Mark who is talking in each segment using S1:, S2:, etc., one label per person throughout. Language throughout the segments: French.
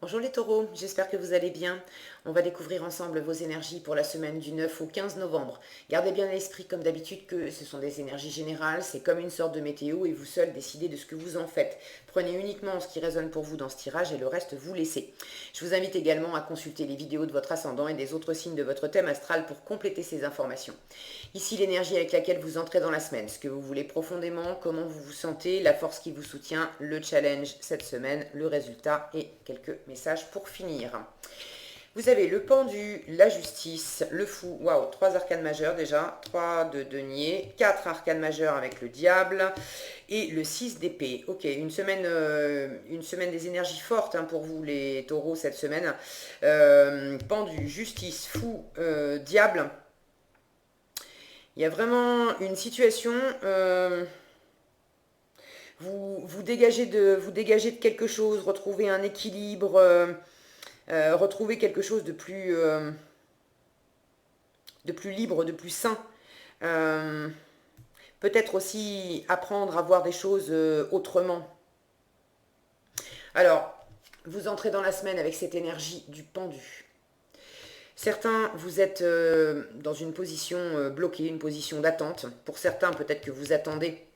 S1: Bonjour les taureaux, j'espère que vous allez bien. On va découvrir ensemble vos énergies pour la semaine du 9 au 15 novembre. Gardez bien à l'esprit comme d'habitude que ce sont des énergies générales, c'est comme une sorte de météo et vous seuls décidez de ce que vous en faites. Prenez uniquement ce qui résonne pour vous dans ce tirage et le reste vous laissez. Je vous invite également à consulter les vidéos de votre ascendant et des autres signes de votre thème astral pour compléter ces informations. Ici l'énergie avec laquelle vous entrez dans la semaine, ce que vous voulez profondément, comment vous vous sentez, la force qui vous soutient, le challenge cette semaine, le résultat et quelques messages pour finir. Vous avez le pendu, la justice, le fou, waouh, 3 arcanes majeures déjà, 3 de denier, 4 arcanes majeures avec le diable et le 6 d'épée. Ok, une semaine des énergies fortes pour vous les taureaux cette semaine. Pendu, justice, fou, diable. Il y a vraiment une situation, vous dégagez de quelque chose, retrouvez un équilibre, retrouvez quelque chose de plus libre, de plus sain. Euh, Peut-être aussi apprendre à voir des choses autrement. Alors, vous entrez dans la semaine avec cette énergie du pendu. Certains, vous êtes dans une position bloquée, une position d'attente. Pour certains, peut-être que vous attendez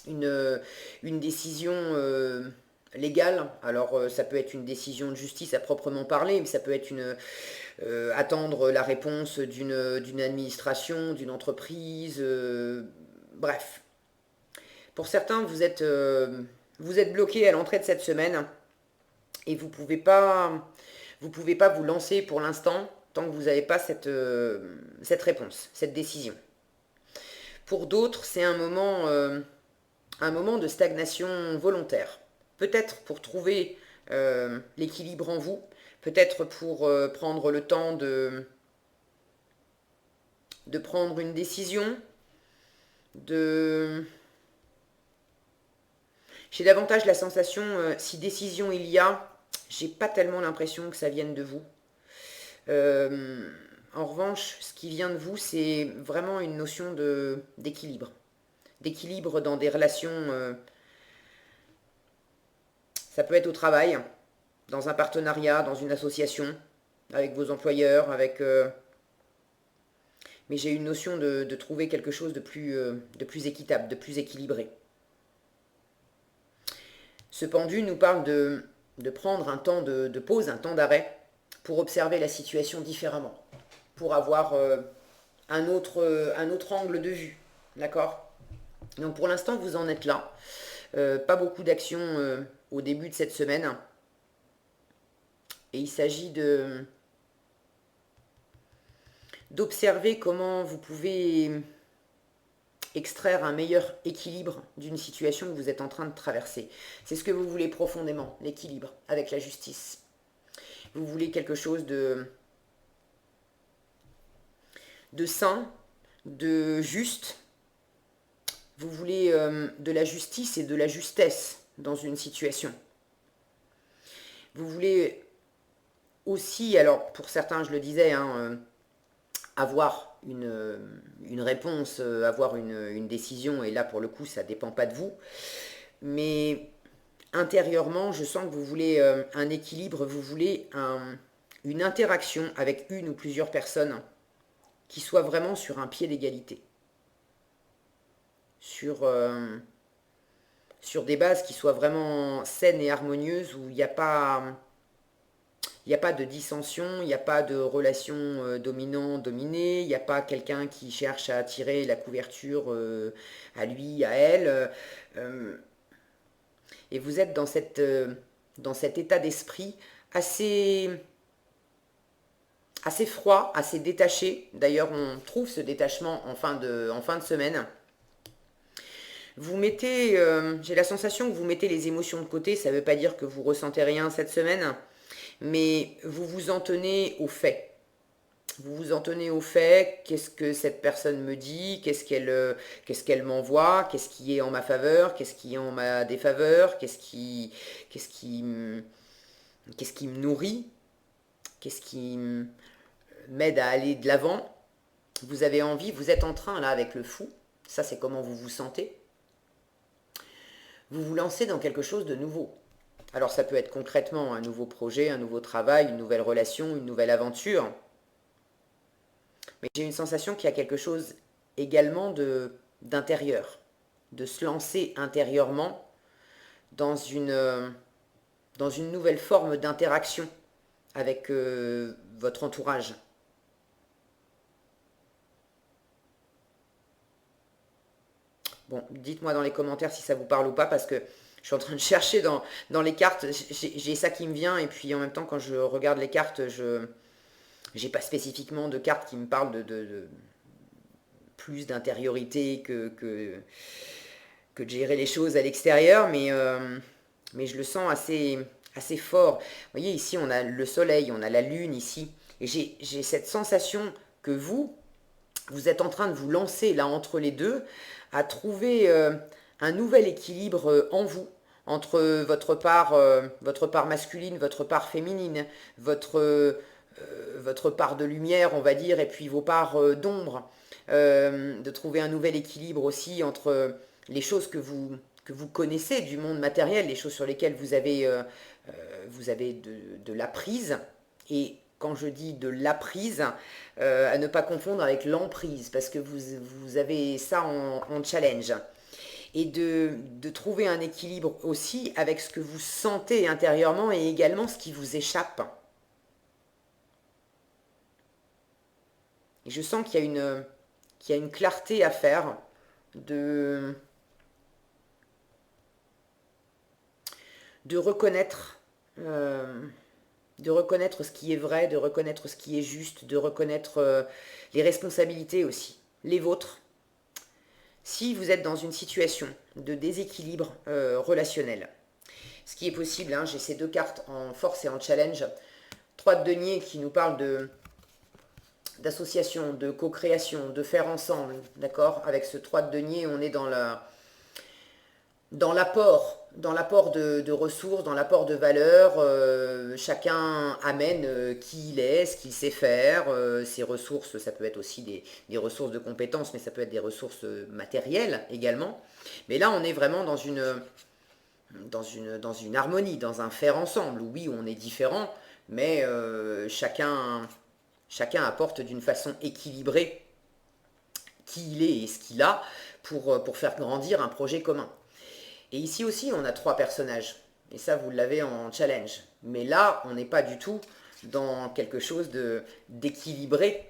S1: une décision légale. Alors, ça peut être une décision de justice à proprement parler, mais ça peut être attendre la réponse d'une administration, d'une entreprise. Bref. Pour certains, vous êtes bloqué à l'entrée de cette semaine et vous pouvez pas vous lancer pour l'instant tant que vous n'avez pas cette réponse, cette décision. Pour d'autres, c'est un moment de stagnation volontaire. Peut-être pour trouver l'équilibre en vous, peut-être pour prendre le temps de prendre une décision, de... J'ai davantage la sensation, si décision il y a, j'ai pas tellement l'impression que ça vienne de vous. Euh, En revanche, ce qui vient de vous, c'est vraiment une notion d'équilibre. D'équilibre dans des relations, ça peut être au travail, dans un partenariat, dans une association, avec vos employeurs, mais j'ai une notion de trouver quelque chose de plus équitable, de plus équilibré. Ce pendu nous parle de prendre un temps de pause, un temps d'arrêt, pour observer la situation différemment, pour avoir un autre angle de vue. D'accord? Donc pour l'instant, vous en êtes là. Pas beaucoup d'actions au début de cette semaine. Et il s'agit d'observer comment vous pouvez extraire un meilleur équilibre d'une situation que vous êtes en train de traverser. C'est ce que vous voulez profondément, l'équilibre avec la justice. Vous voulez quelque chose de sain, de juste. Vous voulez de la justice et de la justesse dans une situation. Vous voulez aussi, alors pour certains je le disais, avoir une réponse, avoir une décision, et là pour le coup ça ne dépend pas de vous, mais intérieurement je sens que vous voulez un équilibre, vous voulez une interaction avec une ou plusieurs personnes qui soit vraiment sur un pied d'égalité, sur, sur des bases qui soient vraiment saines et harmonieuses, où il n'y a pas de dissension, il n'y a pas de relation dominant-dominé, il n'y a pas quelqu'un qui cherche à tirer la couverture à lui, à elle. Euh, et vous êtes dans cet état d'esprit assez, assez froid, assez détaché. D'ailleurs, on trouve ce détachement en fin de semaine. Vous mettez, j'ai la sensation que vous mettez les émotions de côté, ça ne veut pas dire que vous ressentez rien cette semaine, mais vous vous en tenez aux faits. Vous vous en tenez aux faits, qu'est-ce que cette personne me dit, qu'est-ce qu'elle m'envoie, qu'est-ce qui est en ma faveur, qu'est-ce qui est en ma défaveur, qu'est-ce qui, qu'est-ce qui me nourrit, qu'est-ce qui m'aide à aller de l'avant. Vous avez envie, vous êtes en train là avec le fou, ça c'est comment vous vous sentez. Vous vous lancez dans quelque chose de nouveau. Alors ça peut être concrètement un nouveau projet, un nouveau travail, une nouvelle relation, une nouvelle aventure. Mais j'ai une sensation qu'il y a quelque chose également d'intérieur, de se lancer intérieurement dans dans une nouvelle forme d'interaction avec votre entourage. Bon, dites-moi dans les commentaires si ça vous parle ou pas, parce que je suis en train de chercher dans les cartes, j'ai ça qui me vient, et puis en même temps, quand je regarde les cartes, je j'ai pas spécifiquement de cartes qui me parlent de plus d'intériorité que de gérer les choses à l'extérieur, mais je le sens assez fort. Vous voyez, ici, on a le soleil, on a la lune ici, et j'ai cette sensation que vous êtes en train de vous lancer là entre les deux, à trouver un nouvel équilibre en vous, entre votre part masculine, votre part féminine, votre part de lumière, on va dire, et puis vos parts d'ombre. De trouver un nouvel équilibre aussi entre les choses que vous connaissez du monde matériel, les choses sur lesquelles vous avez de la prise, et quand je dis de la prise, à ne pas confondre avec l'emprise, parce que vous avez ça en challenge. Et de trouver un équilibre aussi avec ce que vous sentez intérieurement et également ce qui vous échappe. Et je sens qu'il y a une clarté à faire de, de reconnaître euh, de reconnaître ce qui est vrai, de reconnaître ce qui est juste, de reconnaître les responsabilités aussi, les vôtres. Si vous êtes dans une situation de déséquilibre relationnel, ce qui est possible, hein, j'ai ces deux cartes en force et en challenge, 3 de denier qui nous parlent d'association, de co-création, de faire ensemble, d'accord. Avec ce 3 de denier, on est dans l'apport de ressources, dans l'apport de valeur. Chacun amène qui il est, ce qu'il sait faire, ses ressources. Ça peut être aussi des ressources de compétences, mais ça peut être des ressources matérielles également. Mais là, on est vraiment dans une harmonie, dans un faire ensemble. Oui, on est différents, mais chacun apporte d'une façon équilibrée qui il est et ce qu'il a pour faire grandir un projet commun. Et ici aussi, on a 3 personnages. Et ça, vous l'avez en challenge. Mais là, on n'est pas du tout dans quelque chose d'équilibré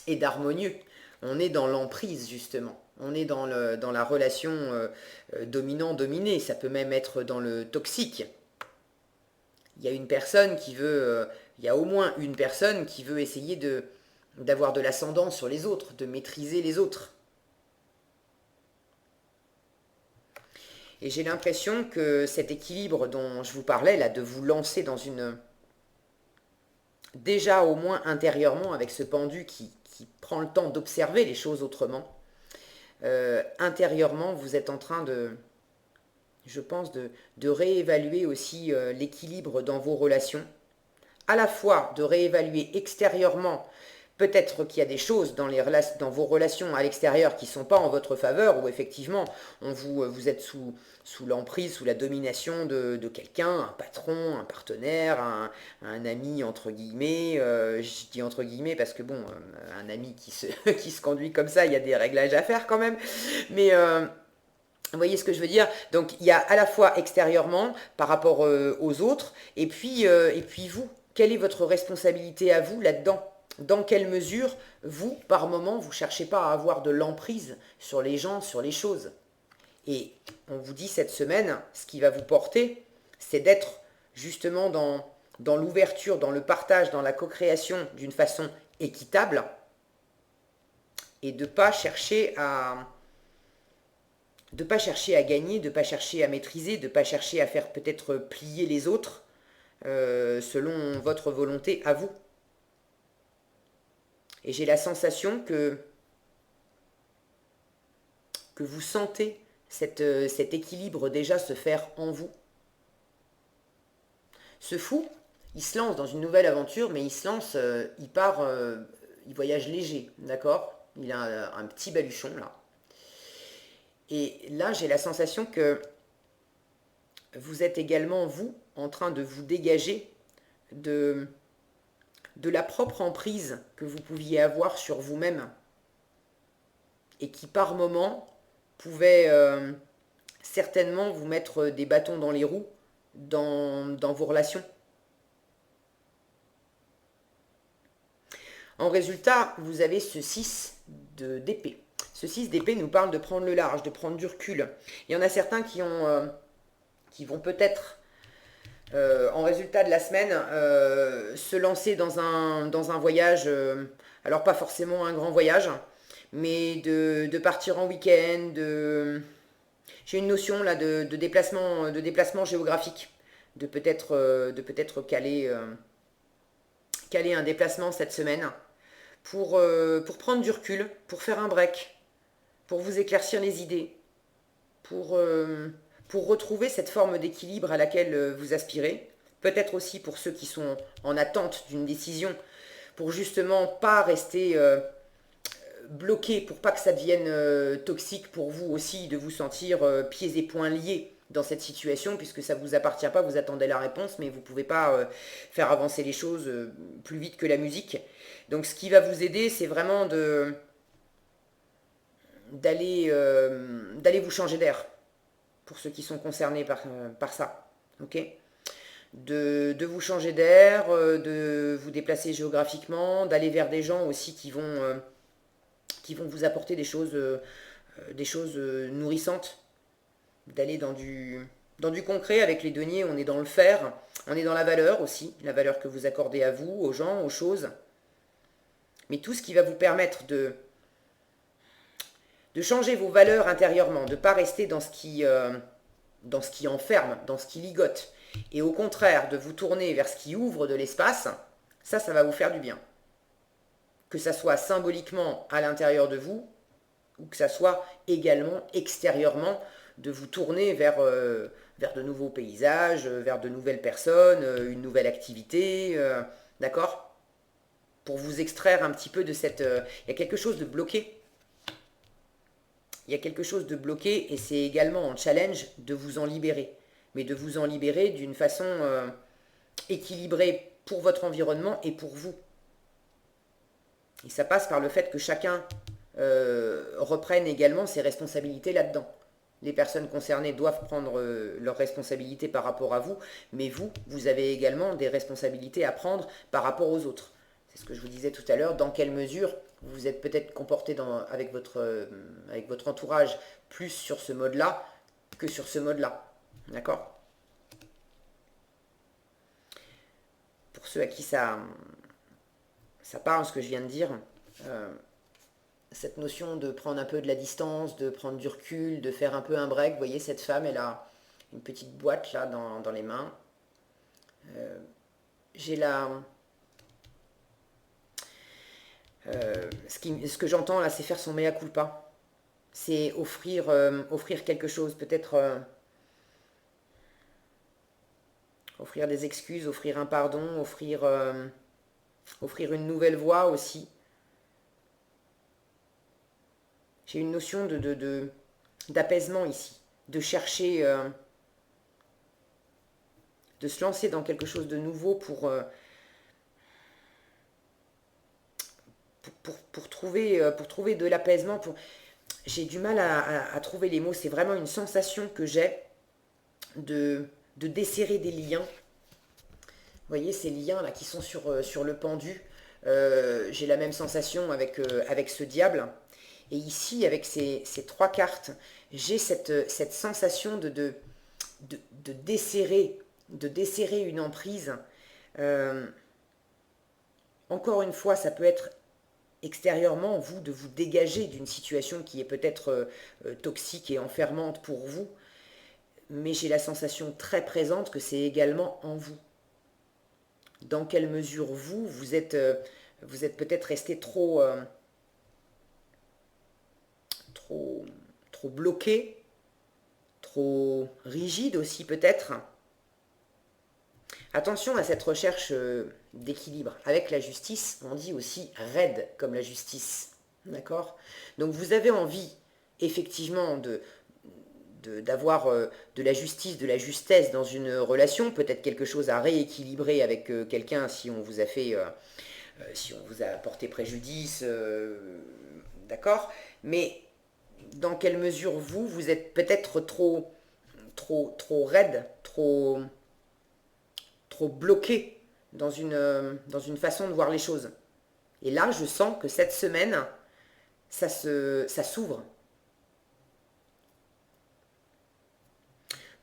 S1: et d'harmonieux. On est dans l'emprise, justement. On est dans la relation dominant-dominé. Ça peut même être dans le toxique. Il y a une personne qui veut... il y a au moins une personne qui veut essayer d'avoir de l'ascendant sur les autres, de maîtriser les autres. Et j'ai l'impression que cet équilibre dont je vous parlais, là, de vous lancer dans une... Déjà au moins intérieurement, avec ce pendu qui prend le temps d'observer les choses autrement, intérieurement, vous êtes en train je pense, de réévaluer aussi l'équilibre dans vos relations. À la fois de réévaluer extérieurement. Peut-être qu'il y a des choses dans vos relations à l'extérieur qui ne sont pas en votre faveur, où effectivement vous êtes sous l'emprise, sous la domination de quelqu'un, un patron, un partenaire, un ami, entre guillemets. Je dis entre guillemets parce que bon, un ami qui se conduit comme ça, il y a des réglages à faire quand même. Mais vous voyez ce que je veux dire? Donc il y a à la fois extérieurement par rapport aux autres, et puis vous, quelle est votre responsabilité à vous là-dedans? Dans quelle mesure, vous, par moment, vous ne cherchez pas à avoir de l'emprise sur les gens, sur les choses? Et on vous dit cette semaine, ce qui va vous porter, c'est d'être justement dans l'ouverture, dans le partage, dans la co-création d'une façon équitable, et de ne pas chercher à gagner, de ne pas chercher à maîtriser, de ne pas chercher à faire peut-être plier les autres selon votre volonté à vous. Et j'ai la sensation que vous sentez cet équilibre déjà se faire en vous. Ce fou, il se lance dans une nouvelle aventure, mais il se lance, il part, il voyage léger, d'accord? Il a un petit baluchon là. Et là, j'ai la sensation que vous êtes également, vous, en train de vous dégager de la propre emprise que vous pouviez avoir sur vous-même et qui par moment pouvait certainement vous mettre des bâtons dans les roues dans vos relations. En résultat, vous avez ce 6 d'épée. Ce 6 d'épée nous parle de prendre le large, de prendre du recul. Il y en a certains qui vont peut-être, en résultat de la semaine, se lancer dans un voyage, alors pas forcément un grand voyage, mais de partir en week-end, j'ai une notion là de déplacement géographique, de peut-être caler un déplacement cette semaine pour prendre du recul, pour faire un break, pour vous éclaircir les idées, pour retrouver cette forme d'équilibre à laquelle vous aspirez. Peut-être aussi pour ceux qui sont en attente d'une décision, pour justement pas rester bloqué, pour pas que ça devienne toxique pour vous aussi, de vous sentir pieds et poings liés dans cette situation, puisque ça ne vous appartient pas, vous attendez la réponse, mais vous ne pouvez pas faire avancer les choses plus vite que la musique. Donc ce qui va vous aider, c'est vraiment d'aller vous changer d'air, pour ceux qui sont concernés par ça. Ok, de vous changer d'air, de vous déplacer géographiquement, d'aller vers des gens aussi qui vont vous apporter des choses nourrissantes, d'aller dans du concret. Avec les deniers, on est dans le faire, on est dans la valeur aussi, la valeur que vous accordez à vous, aux gens, aux choses. Mais tout ce qui va vous permettre de changer vos valeurs intérieurement, de ne pas rester dans ce qui enferme, dans ce qui ligote, et au contraire de vous tourner vers ce qui ouvre de l'espace, ça va vous faire du bien. Que ça soit symboliquement à l'intérieur de vous, ou que ça soit également extérieurement, de vous tourner vers de nouveaux paysages, vers de nouvelles personnes, une nouvelle activité, d'accord ? Pour vous extraire un petit peu de cette... il y a quelque chose de bloqué. Il y a quelque chose de bloqué et c'est également un challenge de vous en libérer. Mais de vous en libérer d'une façon équilibrée pour votre environnement et pour vous. Et ça passe par le fait que chacun reprenne également ses responsabilités là-dedans. Les personnes concernées doivent prendre leurs responsabilités par rapport à vous, mais vous avez également des responsabilités à prendre par rapport aux autres. C'est ce que je vous disais tout à l'heure, dans quelle mesure vous vous êtes peut-être comporté avec votre entourage plus sur ce mode-là que sur ce mode-là. D'accord ? Pour ceux à qui ça parle, ce que je viens de dire, cette notion de prendre un peu de la distance, de prendre du recul, de faire un peu un break. Vous voyez, cette femme, elle a une petite boîte là dans les mains. J'ai ce que j'entends là, c'est faire son mea culpa. C'est offrir quelque chose, peut-être offrir des excuses, offrir un pardon, offrir une nouvelle voie aussi. J'ai une notion d'apaisement ici, de chercher, de se lancer dans quelque chose de nouveau pour trouver de l'apaisement. J'ai du mal à trouver les mots, c'est vraiment une sensation que j'ai de desserrer des liens. Vous voyez ces liens là qui sont sur le pendu. J'ai la même sensation avec ce diable. Et ici, avec ces trois cartes, j'ai cette sensation de desserrer une emprise. Encore une fois, ça peut être extérieurement, vous, de vous dégager d'une situation qui est peut-être toxique et enfermante pour vous. Mais j'ai la sensation très présente que c'est également en vous. Dans quelle mesure vous êtes peut-être resté trop bloqué, trop rigide aussi peut-être. Attention à cette recherche d'équilibre. Avec la justice, on dit aussi raide comme la justice. D'accord ? Donc vous avez envie effectivement de d'avoir de la justice, de la justesse dans une relation, peut-être quelque chose à rééquilibrer avec quelqu'un si on vous a fait, si on vous a porté préjudice, d'accord? Mais dans quelle mesure vous êtes peut-être trop raide, trop bloqué dans une façon de voir les choses. Et là, je sens que cette semaine, ça s'ouvre.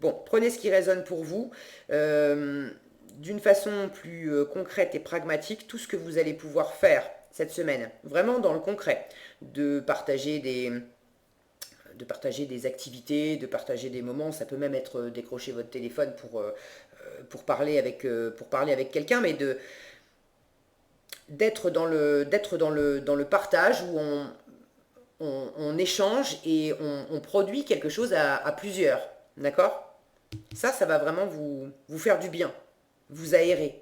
S1: Bon, prenez ce qui résonne pour vous. D'une façon plus concrète et pragmatique, tout ce que vous allez pouvoir faire cette semaine, vraiment dans le concret, de partager des activités, de partager des moments, ça peut même être décrocher votre téléphone pour parler avec quelqu'un, mais d'être dans le partage où on échange et on produit quelque chose à plusieurs, d'accord? Ça va vraiment vous faire du bien, vous aérer,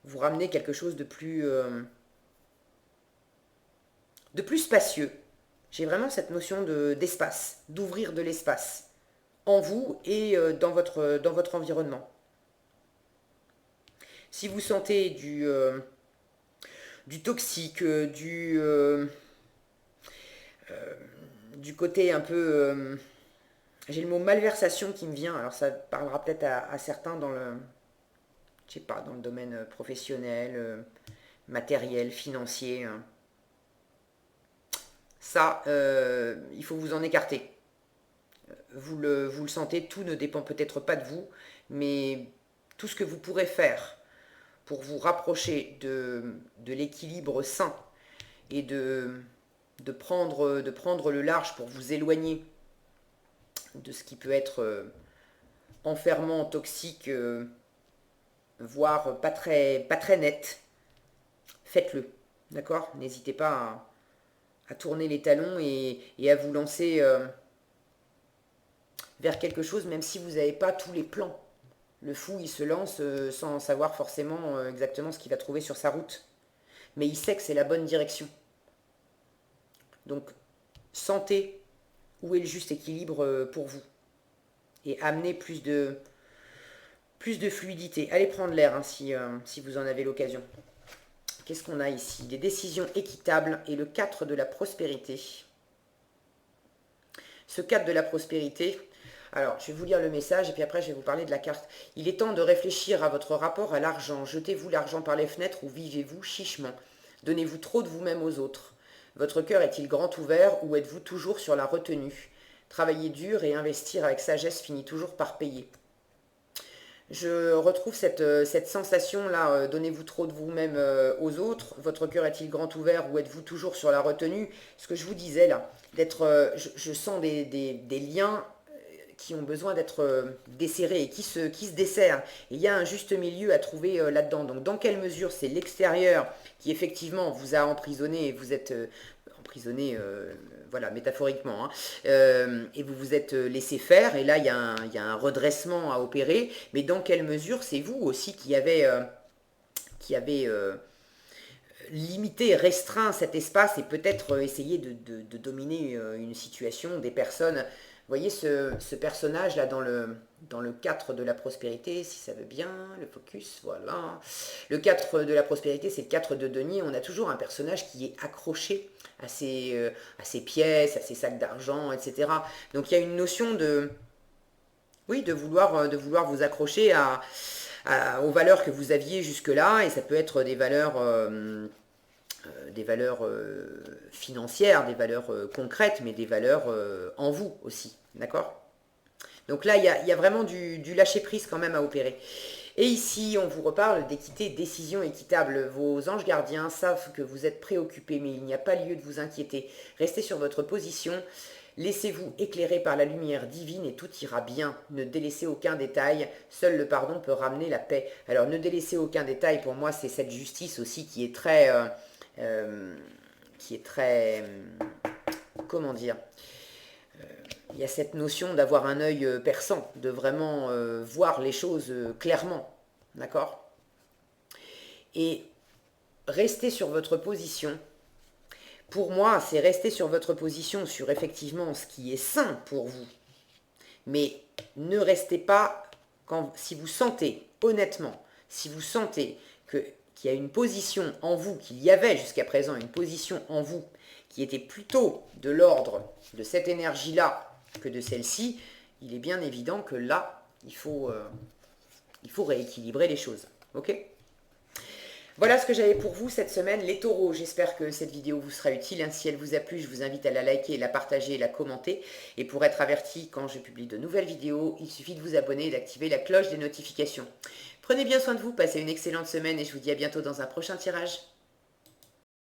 S1: vous ramener quelque chose de plus spacieux. J'ai vraiment cette notion d'espace, d'ouvrir de l'espace en vous et dans votre environnement. Si vous sentez du toxique, du côté un peu... j'ai le mot malversation qui me vient, alors ça parlera peut-être à certains je sais pas, dans le domaine professionnel, matériel, financier. Ça, il faut vous en écarter. Vous le sentez, tout ne dépend peut-être pas de vous, mais tout ce que vous pourrez faire pour vous rapprocher de l'équilibre sain et de prendre le large pour vous éloigner de ce qui peut être enfermant, toxique, voire pas très net, faites-le. D'accord? N'hésitez pas à tourner les talons et à vous lancer vers quelque chose, même si vous n'avez pas tous les plans. Le fou, il se lance sans savoir forcément exactement ce qu'il va trouver sur sa route. Mais il sait que c'est la bonne direction. Donc, sentez où est le juste équilibre pour vous. Et amenez plus de fluidité. Allez prendre l'air hein, si vous en avez l'occasion. Qu'est-ce qu'on a ici? Des décisions équitables et le 4 de la prospérité. Ce 4 de la prospérité, alors je vais vous lire le message et puis après je vais vous parler de la carte. Il est temps de réfléchir à votre rapport à l'argent. Jetez-vous l'argent par les fenêtres ou vivez-vous chichement? Donnez-vous trop de vous-même aux autres? Votre cœur est-il grand ouvert ou êtes-vous toujours sur la retenue? Travailler dur et investir avec sagesse finit toujours par payer. Je retrouve cette sensation-là, donnez-vous trop de vous-même aux autres, votre cœur est-il grand ouvert ou êtes-vous toujours sur la retenue? Ce que je vous disais là, je sens des liens qui ont besoin d'être desserrés et qui se desserrent. Et il y a un juste milieu à trouver là-dedans. Donc dans quelle mesure c'est l'extérieur qui effectivement vous a emprisonné et vous êtes emprisonné, voilà, métaphoriquement, hein, et vous vous êtes laissé faire, et là il y a un redressement à opérer, mais dans quelle mesure c'est vous aussi qui avez limité, restreint cet espace et peut-être essayé de dominer une situation, des personnes. Vous voyez ce personnage-là dans le 4 de la prospérité, si ça veut bien, le focus, voilà. Le 4 de la prospérité, c'est le 4 de denier. On a toujours un personnage qui est accroché à ses pièces, à ses sacs d'argent, etc. Donc il y a une notion de vouloir vous accrocher aux valeurs que vous aviez jusque-là, et ça peut être des valeurs financières, des valeurs concrètes, mais des valeurs en vous aussi, d'accord? Donc là, il y a vraiment du lâcher-prise quand même à opérer. Et ici, on vous reparle d'équité, décision équitable. Vos anges gardiens savent que vous êtes préoccupés, mais il n'y a pas lieu de vous inquiéter. Restez sur votre position, laissez-vous éclairer par la lumière divine et tout ira bien. Ne délaissez aucun détail, seul le pardon peut ramener la paix. Alors ne délaissez aucun détail, pour moi, c'est cette justice aussi qui est très... comment dire, il y a cette notion d'avoir un œil perçant, de vraiment voir les choses clairement, d'accord? Et rester sur votre position, pour moi, c'est rester sur votre position sur effectivement ce qui est sain pour vous, Mais ne restez pas, si vous sentez, honnêtement, si vous sentez qu'il y a une position en vous, qu'il y avait jusqu'à présent une position en vous qui était plutôt de l'ordre de cette énergie-là que de celle-ci, il est bien évident que là, il faut rééquilibrer les choses. Ok ? Voilà ce que j'avais pour vous cette semaine, les taureaux. J'espère que cette vidéo vous sera utile. Si elle vous a plu, je vous invite à la liker, la partager et la commenter. Et pour être averti quand je publie de nouvelles vidéos, il suffit de vous abonner et d'activer la cloche des notifications. Prenez bien soin de vous, passez une excellente semaine et je vous dis à bientôt dans un prochain tirage.